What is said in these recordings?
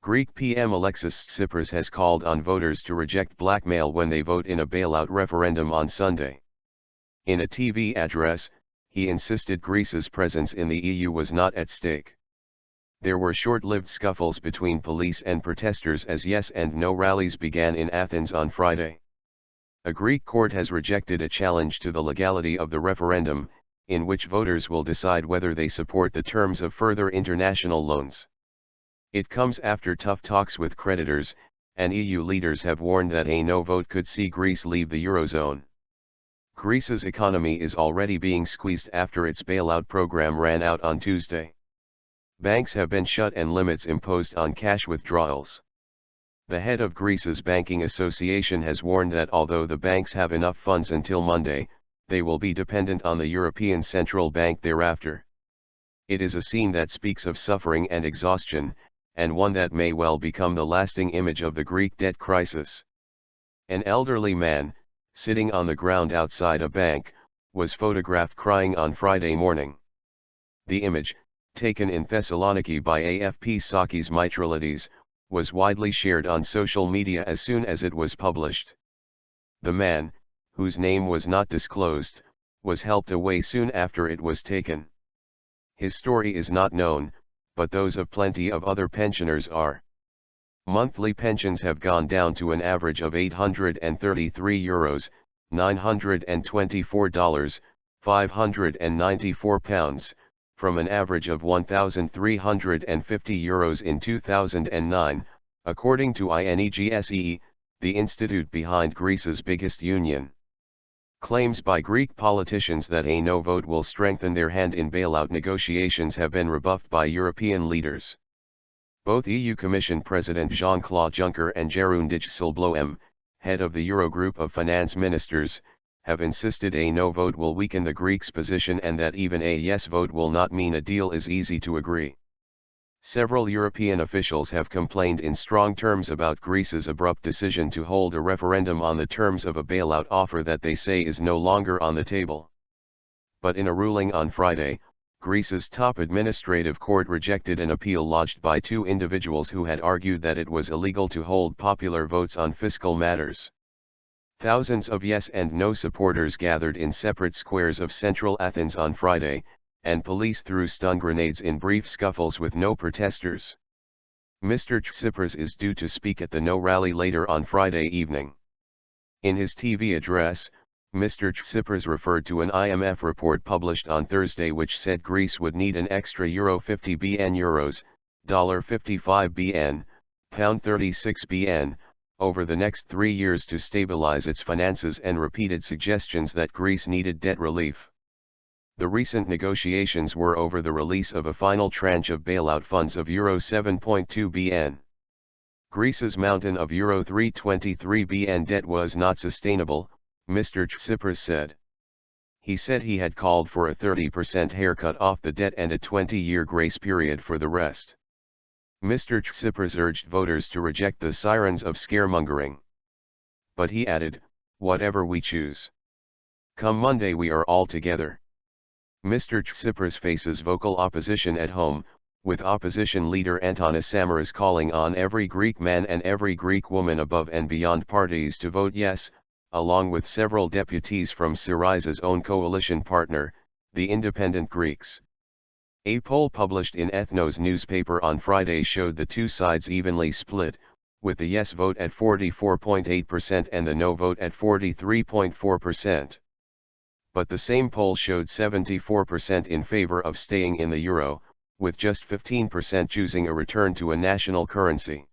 Greek PM Alexis Tsipras has called on voters to reject blackmail when they vote in a bailout referendum on Sunday. In a TV address, he insisted Greece's presence in the EU was not at stake. There were short-lived scuffles between police and protesters as yes and no rallies began in Athens on Friday. A Greek court has rejected a challenge to the legality of the referendum, in which voters will decide whether they support the terms of further international loans. It comes after tough talks with creditors, and EU leaders have warned that a no vote could see Greece leave the eurozone. Greece's economy is already being squeezed after its bailout program ran out on Tuesday. Banks have been shut and limits imposed on cash withdrawals. The head of Greece's banking association has warned that although the banks have enough funds until Monday, they will be dependent on the European Central Bank thereafter. It is a scene that speaks of suffering and exhaustion, and one that may well become the lasting image of the Greek debt crisis. An elderly man, sitting on the ground outside a bank, was photographed crying on Friday morning. The image, taken in Thessaloniki by AFP Sakis Mitralides, was widely shared on social media as soon as it was published. The man, whose name was not disclosed, was helped away soon after it was taken. His story is not known, but those of plenty of other pensioners are. Monthly pensions have gone down to an average of €833, $924, £594, from an average of €1,350 in 2009, according to INEGSE, the institute behind Greece's biggest union. Claims by Greek politicians that a no vote will strengthen their hand in bailout negotiations have been rebuffed by European leaders. Both EU Commission President Jean-Claude Juncker and Jeroen Dijsselbloem, head of the Eurogroup of finance ministers, have insisted a no vote will weaken the Greeks' position and that even a yes vote will not mean a deal is easy to agree. Several European officials have complained in strong terms about Greece's abrupt decision to hold a referendum on the terms of a bailout offer that they say is no longer on the table. But in a ruling on Friday, Greece's top administrative court rejected an appeal lodged by two individuals who had argued that it was illegal to hold popular votes on fiscal matters. Thousands of yes and no supporters gathered in separate squares of central Athens on Friday, and police threw stun grenades in brief scuffles with no protesters. Mr. Tsipras is due to speak at the No rally later on Friday evening. In his TV address, Mr. Tsipras referred to an IMF report published on Thursday which said Greece would need an extra €50 bn $55 bn, £36 bn, over the next 3 years to stabilize its finances and repeated suggestions that Greece needed debt relief. The recent negotiations were over the release of a final tranche of bailout funds of €7.2 bn. Greece's mountain of €323 bn debt was not sustainable, Mr. Tsipras said. He said he had called for a 30% haircut off the debt and a 20-year grace period for the rest. Mr. Tsipras urged voters to reject the sirens of scaremongering. But he added, "Whatever we choose. Come Monday we are all together." Mr. Tsipras faces vocal opposition at home, with opposition leader Antonis Samaras calling on every Greek man and every Greek woman above and beyond parties to vote yes, along with several deputies from Syriza's own coalition partner, the Independent Greeks. A poll published in Ethnos newspaper on Friday showed the two sides evenly split, with the yes vote at 44.8% and the no vote at 43.4%. But the same poll showed 74% in favor of staying in the euro, with just 15% choosing a return to a national currency.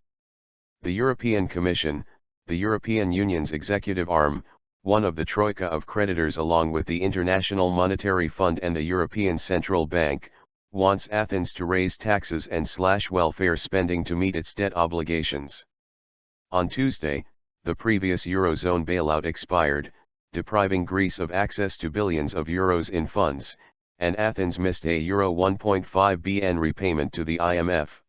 The European Commission, the European Union's executive arm, one of the troika of creditors along with the International Monetary Fund and the European Central Bank, wants Athens to raise taxes and slash welfare spending to meet its debt obligations. On Tuesday, the previous eurozone bailout expired, depriving Greece of access to billions of euros in funds, and Athens missed a €1.5 bn repayment to the IMF.